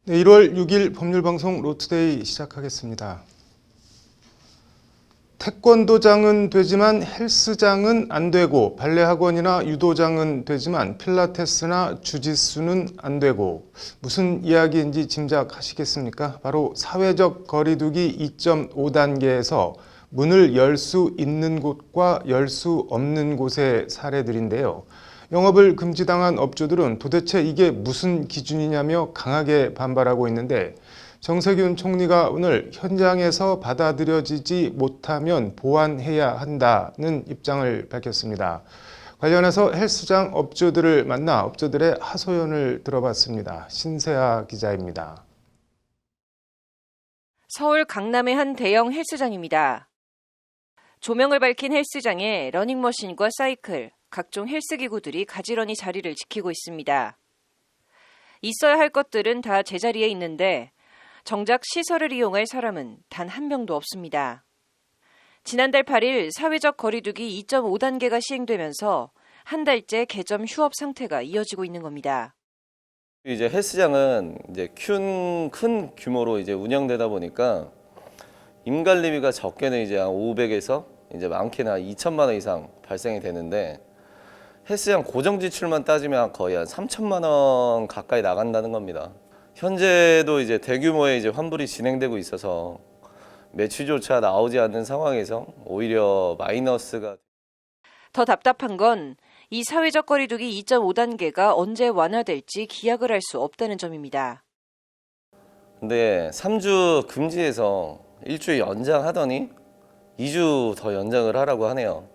네, 1월 6일 법률방송 로투데이 시작하겠습니다. 태권도장은 되지만 헬스장은 안 되고, 발레학원이나 유도장은 되지만 필라테스나 주짓수는 안 되고, 무슨 이야기인지 짐작하시겠습니까? 바로 사회적 거리두기 2.5단계에서 문을 열 수 있는 곳과 열 수 없는 곳의 사례들인데요. 영업을 금지당한 업주들은 도대체 이게 무슨 기준이냐며 강하게 반발하고 있는데, 정세균 총리가 오늘 현장에서 받아들여지지 못하면 보완해야 한다는 입장을 밝혔습니다. 관련해서 헬스장 업주들을 만나 업주들의 하소연을 들어봤습니다. 신세아 기자입니다. 서울 강남의 한 대형 헬스장입니다. 조명을 밝힌 헬스장에 러닝머신과 사이클, 각종 헬스기구들이 가지런히 자리를 지키고 있습니다. 있어야 할 것들은 다 제자리에 있는데 정작 시설을 이용할 사람은 단 한 명도 없습니다. 지난달 8일 사회적 거리두기 2.5단계가 시행되면서 한 달째 개점 휴업 상태가 이어지고 있는 겁니다. 이제 헬스장은 이제 큰 규모로 이제 운영되다 보니까 임관리비가 적게는 이제 한 500에서 이제 많게는 한 2천만 원 이상 발생이 되는데, 헬스장 고정 지출만 따지면 거의 한 3천만 원 가까이 나간다는 겁니다. 현재도 이제 대규모의 이제 환불이 진행되고 있어서 매출조차 나오지 않는 상황에서 오히려 마이너스가. 더 답답한 건 이 사회적 거리두기 2.5단계가 언제 완화될지 기약을 할 수 없다는 점입니다. 근데 3주 금지해서 일주일 연장하더니 2주 더 연장을 하라고 하네요.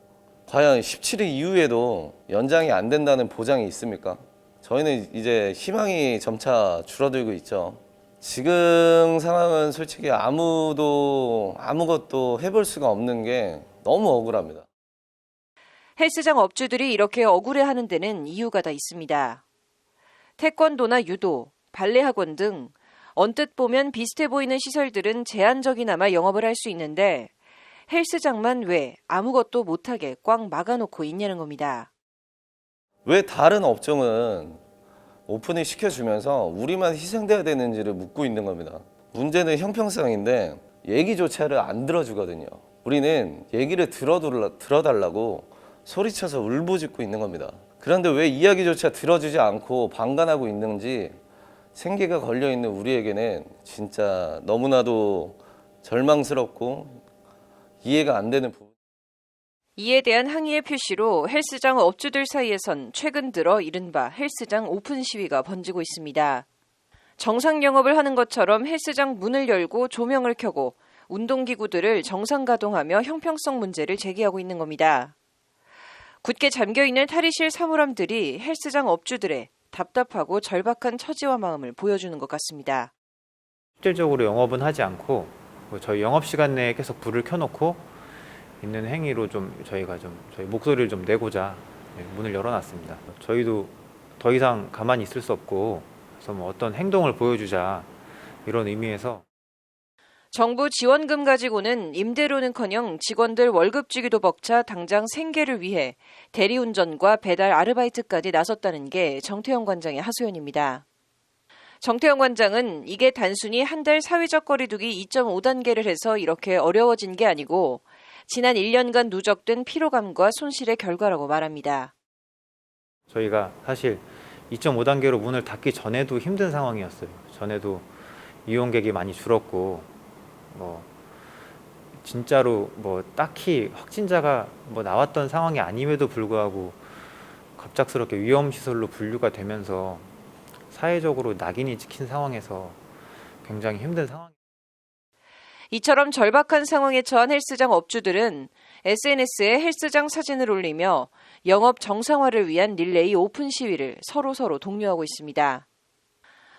과연 17일 이후에도 연장이 안 된다는 보장이 있습니까? 저희는 이제 희망이 점차 줄어들고 있죠. 지금 상황은 솔직히 아무것도 해볼 수가 없는 게 너무 억울합니다. 헬스장 업주들이 이렇게 억울해하는 데는 이유가 다 있습니다. 태권도나 유도, 발레학원 등 언뜻 보면 비슷해 보이는 시설들은 제한적이나마 영업을 할 수 있는데 헬스장만 왜 아무것도 못하게 꽉 막아놓고 있냐는 겁니다. 왜 다른 업종은 오픈을 시켜주면서 우리만 희생돼야 되는지를 묻고 있는 겁니다. 문제는 형평성인데 얘기조차를 안 들어주거든요. 우리는 얘기를 들어달라고 소리쳐서 울부짖고 있는 겁니다. 그런데 왜 이야기조차 들어주지 않고 방관하고 있는지 생계가 걸려있는 우리에게는 진짜 너무나도 절망스럽고 이해가 안 되는 부분. 이에 대한 항의의 표시로 헬스장 업주들 사이에선 최근 들어 이른바 헬스장 오픈 시위가 번지고 있습니다. 정상 영업을 하는 것처럼 헬스장 문을 열고 조명을 켜고 운동기구들을 정상 가동하며 형평성 문제를 제기하고 있는 겁니다. 굳게 잠겨있는 탈의실 사물함들이 헬스장 업주들의 답답하고 절박한 처지와 마음을 보여주는 것 같습니다. 실질적으로 영업은 하지 않고 저희 영업시간 내에 계속 불을 켜놓고 있는 행위로 저희가 저희 목소리를 좀 내고자 문을 열어놨습니다. 저희도 더 이상 가만히 있을 수 없고, 그래서 어떤 행동을 보여주자, 이런 의미에서. 정부 지원금 가지고는 임대료는커녕 직원들 월급 주기도 벅차 당장 생계를 위해 대리운전과 배달 아르바이트까지 나섰다는 게 정태영 관장의 하소연입니다. 정태영 관장은 이게 단순히 한 달 사회적 거리두기 2.5단계를 해서 이렇게 어려워진 게 아니고 지난 1년간 누적된 피로감과 손실의 결과라고 말합니다. 저희가 사실 2.5단계로 문을 닫기 전에도 힘든 상황이었어요. 전에도 이용객이 많이 줄었고, 진짜로 딱히 확진자가 나왔던 상황이 아님에도 불구하고 갑작스럽게 위험시설로 분류가 되면서 사회적으로 낙인이 찍힌 상황에서 굉장히 힘든 상황입니다. 이처럼 절박한 상황에 처한 헬스장 업주들은 SNS에 헬스장 사진을 올리며 영업 정상화를 위한 릴레이 오픈 시위를 서로 독려하고 있습니다.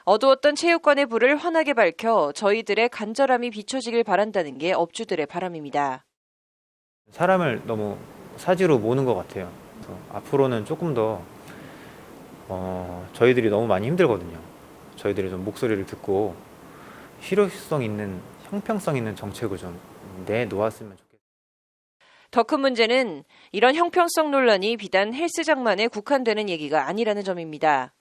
어두웠던 체육관의 불을 환하게 밝혀 저희들의 간절함이 비춰지길 바란다는 게 업주들의 바람입니다. 사람을 너무 사지로 모는 것 같아요. 그래서 앞으로는 조금 더 저희들이 너무 많이 힘들거든요. 저희들이 좀 목소리를 듣고 실효성 있는, 형평성 있는 정책을 좀 내놓았으면 좋겠어요. 더 큰 문제는 이런 형평성 논란이 비단 헬스장만에 국한되는 얘기가 아니라는 점입니다.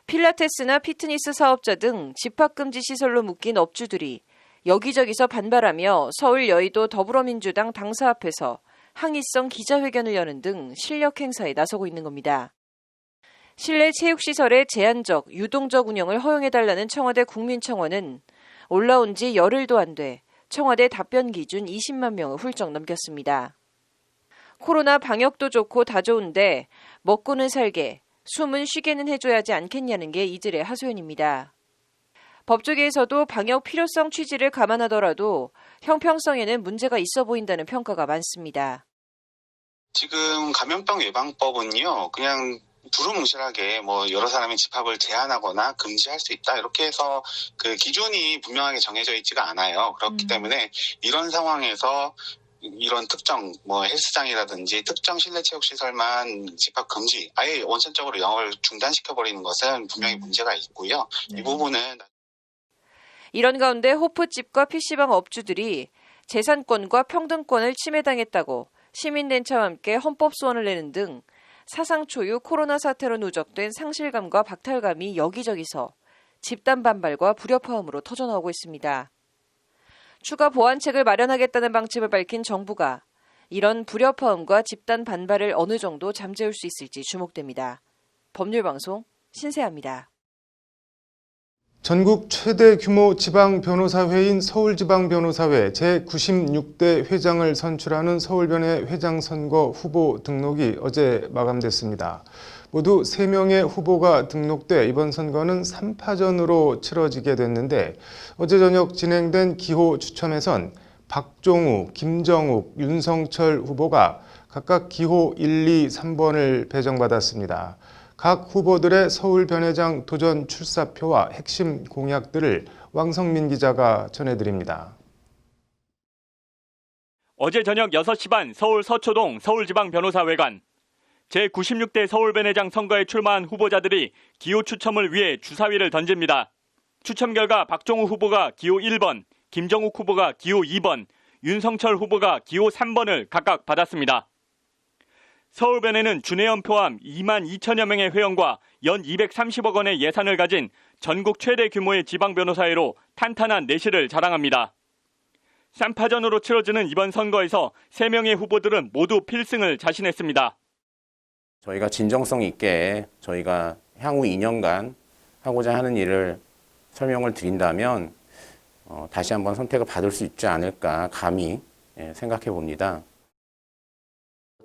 필라테스나 피트니스 사업자 등 집합금지 시설로 묶인 업주들이 여기저기서 반발하며 서울 여의도 더불어민주당 당사 앞에서 항의성 기자회견을 여는 등 실력 행사에 나서고 있는 겁니다. 실내 체육시설의 제한적, 유동적 운영을 허용해달라는 청와대 국민청원은 올라온 지 열흘도 안 돼 청와대 답변 기준 20만 명을 훌쩍 넘겼습니다. 코로나 방역도 좋고 다 좋은데 먹고는 살게, 숨은 쉬게는 해줘야 하지 않겠냐는 게 이들의 하소연입니다. 법조계에서도 방역 필요성 취지를 감안하더라도 형평성에는 문제가 있어 보인다는 평가가 많습니다. 지금 감염병 예방법은요, 그냥 두루뭉실하게 여러 사람의 집합을 제한하거나 금지할 수 있다 이렇게 해서 그 기준이 분명하게 정해져 있지가 않아요. 그렇기 때문에 이런 상황에서 이런 특정 헬스장이라든지 특정 실내 체육 시설만 집합 금지, 아예 원천적으로 영업을 중단시켜 버리는 것은 분명히 문제가 있고요. 이 부분은 이런 가운데 호프집과 PC방 업주들이 재산권과 평등권을 침해당했다고 시민단체와 함께 헌법 소원을 내는 등 사상 초유 코로나 사태로 누적된 상실감과 박탈감이 여기저기서 집단 반발과 불협화음으로 터져나오고 있습니다. 추가 보완책을 마련하겠다는 방침을 밝힌 정부가 이런 불협화음과 집단 반발을 어느 정도 잠재울 수 있을지 주목됩니다. 법률방송 신세아입니다. 전국 최대 규모 지방변호사회인 서울지방변호사회 제96대 회장을 선출하는 서울변의 회장 선거 후보 등록이 어제 마감됐습니다. 모두 3명의 후보가 등록돼 이번 선거는 3파전으로 치러지게 됐는데 어제 저녁 진행된 기호 추첨에선 박종우, 김정욱, 윤성철 후보가 각각 기호 1, 2, 3번을 배정받았습니다. 각 후보들의 서울변회장 도전 출사표와 핵심 공약들을 왕성민 기자가 전해드립니다. 어제 저녁 6시 반 서울 서초동 서울지방변호사회관 제96대 서울변회장 선거에 출마한 후보자들이 기호 추첨을 위해 주사위를 던집니다. 추첨 결과 박종우 후보가 기호 1번, 김정욱 후보가 기호 2번, 윤성철 후보가 기호 3번을 각각 받았습니다. 서울변회는 준회원 포함 2만 2천여 명의 회원과 연 230억 원의 예산을 가진 전국 최대 규모의 지방변호사회로 탄탄한 내실을 자랑합니다. 3파전으로 치러지는 이번 선거에서 3명의 후보들은 모두 필승을 자신했습니다. 저희가 진정성 있게 저희가 향후 2년간 하고자 하는 일을 설명을 드린다면 다시 한번 선택을 받을 수 있지 않을까 감히 생각해 봅니다.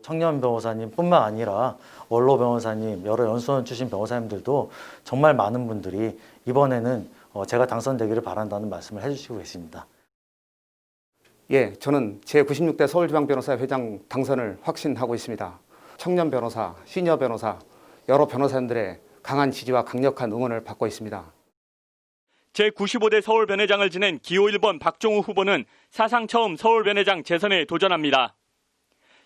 청년 변호사님뿐만 아니라 원로 변호사님, 여러 연수원 출신 변호사님들도 정말 많은 분들이 이번에는 제가 당선되기를 바란다는 말씀을 해주시고 계십니다. 예, 저는 제96대 서울지방변호사 회장 당선을 확신하고 있습니다. 청년 변호사, 시니어 변호사, 여러 변호사님들의 강한 지지와 강력한 응원을 받고 있습니다. 제95대 서울변회장을 지낸 기호 1번 박종우 후보는 사상 처음 서울변회장 재선에 도전합니다.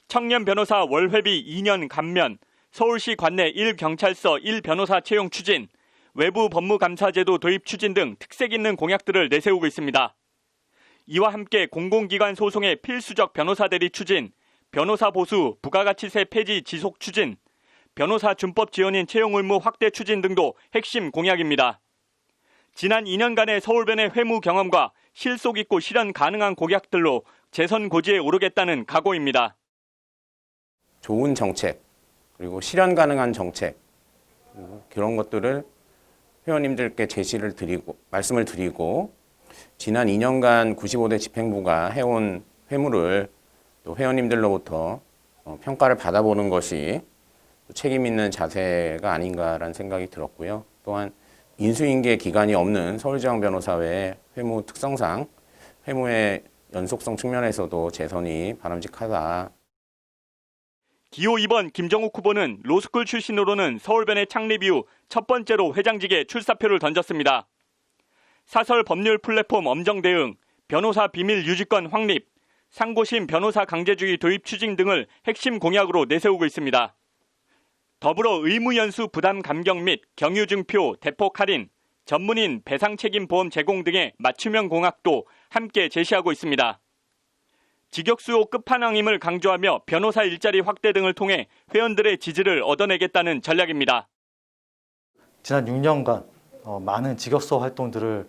청년 변호사 월회비 2년 감면, 서울시 관내 1경찰서 1변호사 채용 추진, 외부 법무감사제도 도입 추진 등 특색 있는 공약들을 내세우고 있습니다. 이와 함께 공공기관 소송의 필수적 변호사 대리 추진, 변호사 보수, 부가가치세 폐지 지속 추진, 변호사 준법 지원인 채용 의무 확대 추진 등도 핵심 공약입니다. 지난 2년간의 서울변의 회무 경험과 실속 있고 실현 가능한 공약들로 재선 고지에 오르겠다는 각오입니다. 좋은 정책, 그리고 실현 가능한 정책, 그런 것들을 회원님들께 제시를 드리고, 말씀을 드리고, 지난 2년간 95대 집행부가 해온 회무를 또 회원님들로부터 평가를 받아보는 것이 책임 있는 자세가 아닌가라는 생각이 들었고요. 또한 인수인계 기간이 없는 서울지방변호사회의 회무 특성상 회무의 연속성 측면에서도 재선이 바람직하다. 기호 2번 김정욱 후보는 로스쿨 출신으로는 서울변의 창립 이후 첫 번째로 회장직에 출사표를 던졌습니다. 사설 법률 플랫폼 엄정 대응, 변호사 비밀 유지권 확립, 상고심 변호사 강제주의 도입 추진 등을 핵심 공약으로 내세우고 있습니다. 더불어 의무연수 부담 감경 및 경유증표 대폭 할인, 전문인 배상 책임 보험 제공 등의 맞춤형 공약도 함께 제시하고 있습니다. 직역수요 끝판왕임을 강조하며 변호사 일자리 확대 등을 통해 회원들의 지지를 얻어내겠다는 전략입니다. 지난 6년간 많은 직역수 활동들을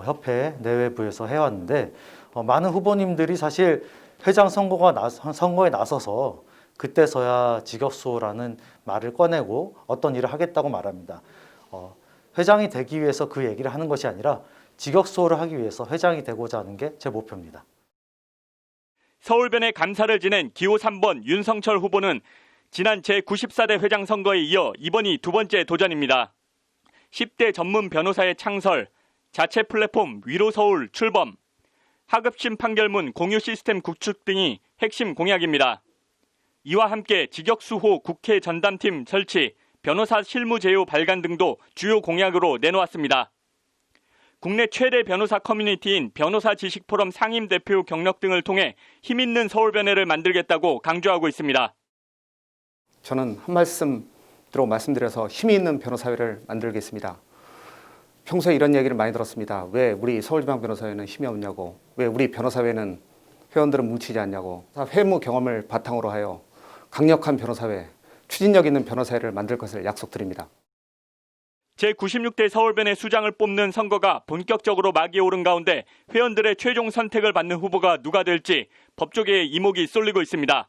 협회 내외부에서 해왔는데 많은 후보님들이 사실 회장 선거에 나서서 그때서야 직역수호라는 말을 꺼내고 어떤 일을 하겠다고 말합니다. 회장이 되기 위해서 그 얘기를 하는 것이 아니라 직역수호를 하기 위해서 회장이 되고자 하는 게 제 목표입니다. 서울변에 감사를 지낸 기호 3번 윤성철 후보는 지난 제94대 회장 선거에 이어 이번이 두 번째 도전입니다. 10대 전문 변호사의 창설, 자체 플랫폼 위로서울 출범, 하급심 판결문 공유 시스템 구축 등이 핵심 공약입니다. 이와 함께 직역수호 국회 전담팀 설치, 변호사 실무 제휴 발간 등도 주요 공약으로 내놓았습니다. 국내 최대 변호사 커뮤니티인 변호사 지식포럼 상임대표 경력 등을 통해 힘있는 서울변회를 만들겠다고 강조하고 있습니다. 저는 한 말씀으로 말씀드려서 힘이 있는 변호사회를 만들겠습니다. 평소에 이런 얘기를 많이 들었습니다. 왜 우리 서울지방변호사회는 힘이 없냐고, 왜 우리 변호사회는 회원들은 뭉치지 않냐고. 회무 경험을 바탕으로 하여 강력한 변호사회, 추진력 있는 변호사회를 만들 것을 약속드립니다. 제96대 서울변의 수장을 뽑는 선거가 본격적으로 막이 오른 가운데 회원들의 최종 선택을 받는 후보가 누가 될지 법조계에 이목이 쏠리고 있습니다.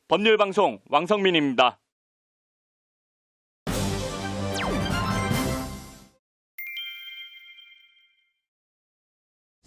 법률방송 왕성민입니다.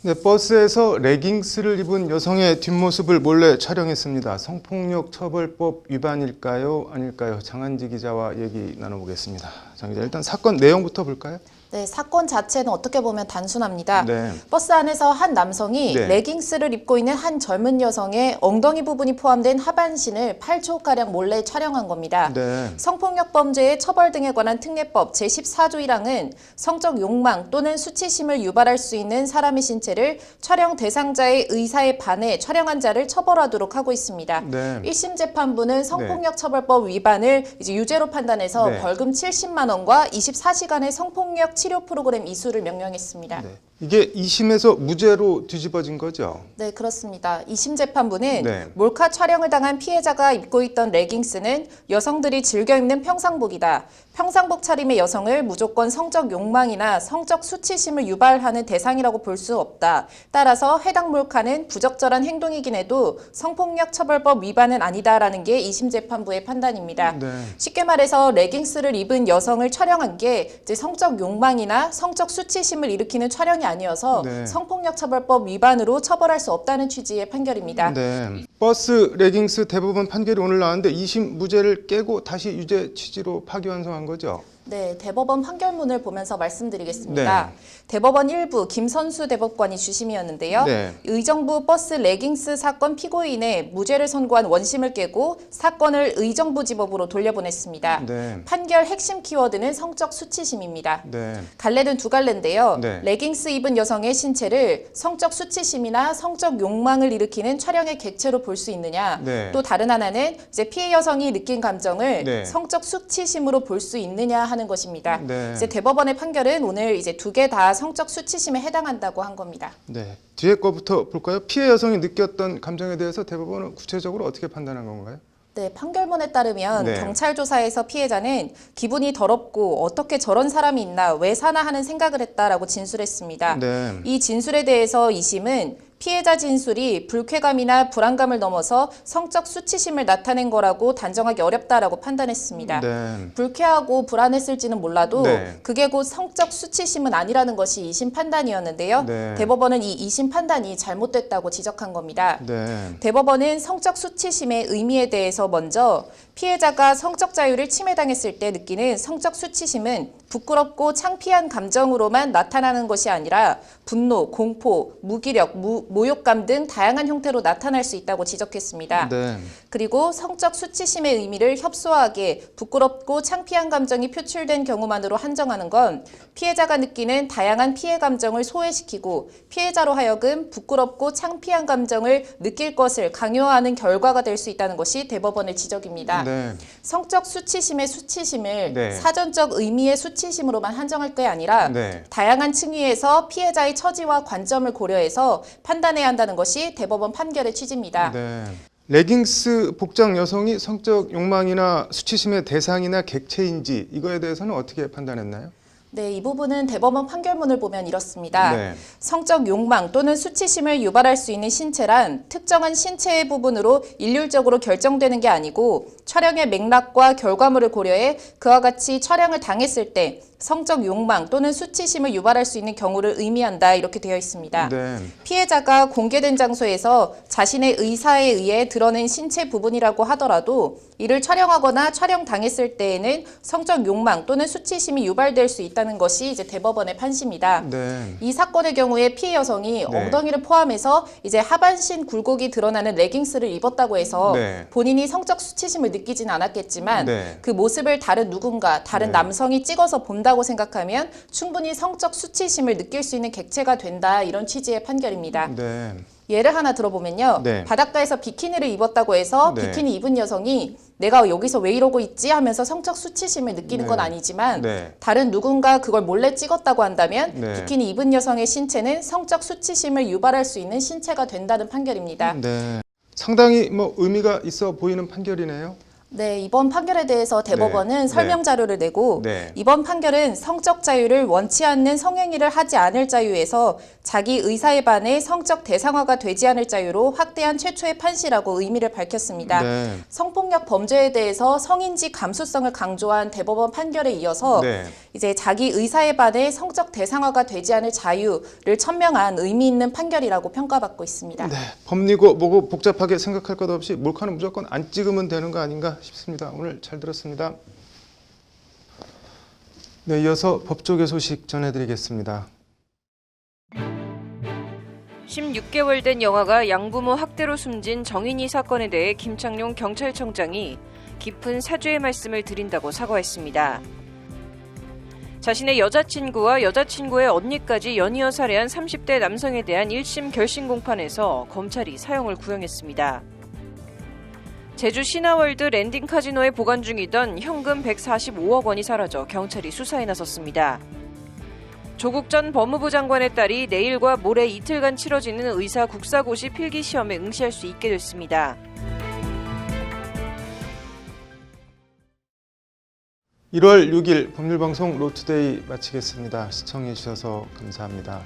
네, 버스에서 레깅스를 입은 여성의 뒷모습을 몰래 촬영했습니다. 성폭력 처벌법 위반일까요? 아닐까요? 장한지 기자와 얘기 나눠보겠습니다. 장 기자, 일단 사건 내용부터 볼까요? 네, 사건 자체는 어떻게 보면 단순합니다. 네. 버스 안에서 한 남성이 네. 레깅스를 입고 있는 한 젊은 여성의 엉덩이 부분이 포함된 하반신을 8초가량 몰래 촬영한 겁니다. 네. 성폭력 범죄의 처벌 등에 관한 특례법 제14조 1항은 성적 욕망 또는 수치심을 유발할 수 있는 사람의 신체를 촬영 대상자의 의사에 반해 촬영한 자를 처벌하도록 하고 있습니다. 네. 1심 재판부는 성폭력 처벌법 위반을 이제 유죄로 판단해서 네. 벌금 70만 원과 24시간의 성폭력 치료 프로그램 이수를 명령했습니다. 네. 이게 2심에서 무죄로 뒤집어진 거죠? 네, 그렇습니다. 2심 재판부는 네. 몰카 촬영을 당한 피해자가 입고 있던 레깅스는 여성들이 즐겨 입는 평상복이다. 평상복 차림의 여성을 무조건 성적 욕망이나 성적 수치심을 유발하는 대상이라고 볼 수 없다. 따라서 해당 몰카는 부적절한 행동이긴 해도 성폭력 처벌법 위반은 아니다라는 게 2심 재판부의 판단입니다. 네. 쉽게 말해서 레깅스를 입은 여성을 촬영한 게 이제 성적 욕망이나 성적 수치심을 일으키는 촬영이 아니어서 네. 성폭력 처벌법 위반으로 처벌할 수 없다는 취지의 판결입니다. 네. 버스 레깅스 대법원 판결이 오늘 나왔는데 2심 무죄를 깨고 다시 유죄 취지로 파기환송한 거죠? 네, 대법원 판결문을 보면서 말씀드리겠습니다. 네. 대법원 1부 김선수 대법관이 주심이었는데요. 네. 의정부 버스 레깅스 사건 피고인의 무죄를 선고한 원심을 깨고 사건을 의정부지법으로 돌려보냈습니다. 네. 판결 핵심 키워드는 성적 수치심입니다. 네. 갈래는 두 갈래인데요. 네. 레깅스 입은 여성의 신체를 성적 수치심이나 성적 욕망을 일으키는 촬영의 객체로 볼 수 있느냐. 네. 또 다른 하나는 이제 피해 여성이 느낀 감정을 네. 성적 수치심으로 볼 수 있느냐 하는 것입니다. 네. 이제 대법원의 판결은 오늘 이제 두 개 다 성적 수치심에 해당한다고 한 겁니다. 네. 뒤에 거부터 볼까요? 피해 여성이 느꼈던 감정에 대해서 대법원은 구체적으로 어떻게 판단한 건가요? 네, 판결문에 따르면 네. 경찰 조사에서 피해자는 기분이 더럽고 어떻게 저런 사람이 있나 왜 사나 하는 생각을 했다라고 진술했습니다. 네. 이 진술에 대해서 2심은 피해자 진술이 불쾌감이나 불안감을 넘어서 성적 수치심을 나타낸 거라고 단정하기 어렵다라고 판단했습니다. 네. 불쾌하고 불안했을지는 몰라도 네. 그게 곧 성적 수치심은 아니라는 것이 2심 판단이었는데요. 네. 대법원은 이 2심 판단이 잘못됐다고 지적한 겁니다. 네. 대법원은 성적 수치심의 의미에 대해서 먼저 피해자가 성적 자유를 침해당했을 때 느끼는 성적 수치심은 부끄럽고 창피한 감정으로만 나타나는 것이 아니라 분노, 공포, 무기력, 모욕감 등 다양한 형태로 나타날 수 있다고 지적했습니다. 네. 그리고 성적 수치심의 의미를 협소하게 부끄럽고 창피한 감정이 표출된 경우만으로 한정하는 건 피해자가 느끼는 다양한 피해 감정을 소외시키고 피해자로 하여금 부끄럽고 창피한 감정을 느낄 것을 강요하는 결과가 될 수 있다는 것이 대법원의 지적입니다. 네. 성적 수치심의 수치심을 네. 사전적 의미의 수치심으로만 한정할 게 아니라 네. 다양한 층위에서 피해자의 처지와 관점을 고려해서 판단해야 한다는 것이 대법원 판결의 취지입니다. 네. 레깅스 복장 여성이 성적 욕망이나 수치심의 대상이나 객체인지 이거에 대해서는 어떻게 판단했나요? 네, 이 부분은 대법원 판결문을 보면 이렇습니다. 네. 성적 욕망 또는 수치심을 유발할 수 있는 신체란 특정한 신체의 부분으로 일률적으로 결정되는 게 아니고 촬영의 맥락과 결과물을 고려해 그와 같이 촬영을 당했을 때 성적 욕망 또는 수치심을 유발할 수 있는 경우를 의미한다 이렇게 되어 있습니다. 네. 피해자가 공개된 장소에서 자신의 의사에 의해 드러낸 신체 부분이라고 하더라도 이를 촬영하거나 촬영당했을 때에는 성적 욕망 또는 수치심이 유발될 수 있다는 것이 이제 대법원의 판시입니다. 네. 이 사건의 경우에 피해 여성이 네. 엉덩이를 포함해서 이제 하반신 굴곡이 드러나는 레깅스를 입었다고 해서 네. 본인이 성적 수치심을 느끼진 않았겠지만 네. 그 모습을 다른 누군가, 다른 네. 남성이 찍어서 본다고 생각하면 충분히 성적 수치심을 느낄 수 있는 객체가 된다 이런 취지의 판결입니다. 네. 예를 하나 들어보면요. 네. 바닷가에서 비키니를 입었다고 해서 네. 비키니 입은 여성이 내가 여기서 왜 이러고 있지 하면서 성적 수치심을 느끼는 네. 건 아니지만 네. 다른 누군가 그걸 몰래 찍었다고 한다면 네. 비키니 입은 여성의 신체는 성적 수치심을 유발할 수 있는 신체가 된다는 판결입니다. 네. 상당히 뭐 의미가 있어 보이는 판결이네요. 네, 이번 판결에 대해서 대법원은 네. 설명 자료를 내고 네. 이번 판결은 성적 자유를 원치 않는 성행위를 하지 않을 자유에서 자기 의사에 반해 성적 대상화가 되지 않을 자유로 확대한 최초의 판시라고 의미를 밝혔습니다. 네. 성폭력 범죄에 대해서 성인지 감수성을 강조한 대법원 판결에 이어서 네. 이제 자기 의사에 반해 성적 대상화가 되지 않을 자유를 천명한 의미 있는 판결이라고 평가받고 있습니다. 네. 법리고 뭐고 복잡하게 생각할 것 없이 몰카는 무조건 안 찍으면 되는 거 아닌가 싶습니다. 오늘 잘 들었습니다. 네, 이어서 법조계 소식 전해드리겠습니다. 16개월 된 영아가 양부모 학대로 숨진 정인이 사건에 대해 김창룡 경찰청장이 깊은 사죄의 말씀을 드린다고 사과했습니다. 자신의 여자친구와 여자친구의 언니까지 연이어 살해한 30대 남성에 대한 1심 결심 공판에서 검찰이 사형을 구형했습니다. 제주 신화월드 랜딩 카지노에 보관 중이던 현금 145억 원이 사라져 경찰이 수사에 나섰습니다. 조국 전 법무부 장관의 딸이 내일과 모레 이틀간 치러지는 의사 국사고시 필기시험에 응시할 수 있게 됐습니다. 1월 6일 법률방송 로투데이 마치겠습니다. 시청해 주셔서 감사합니다.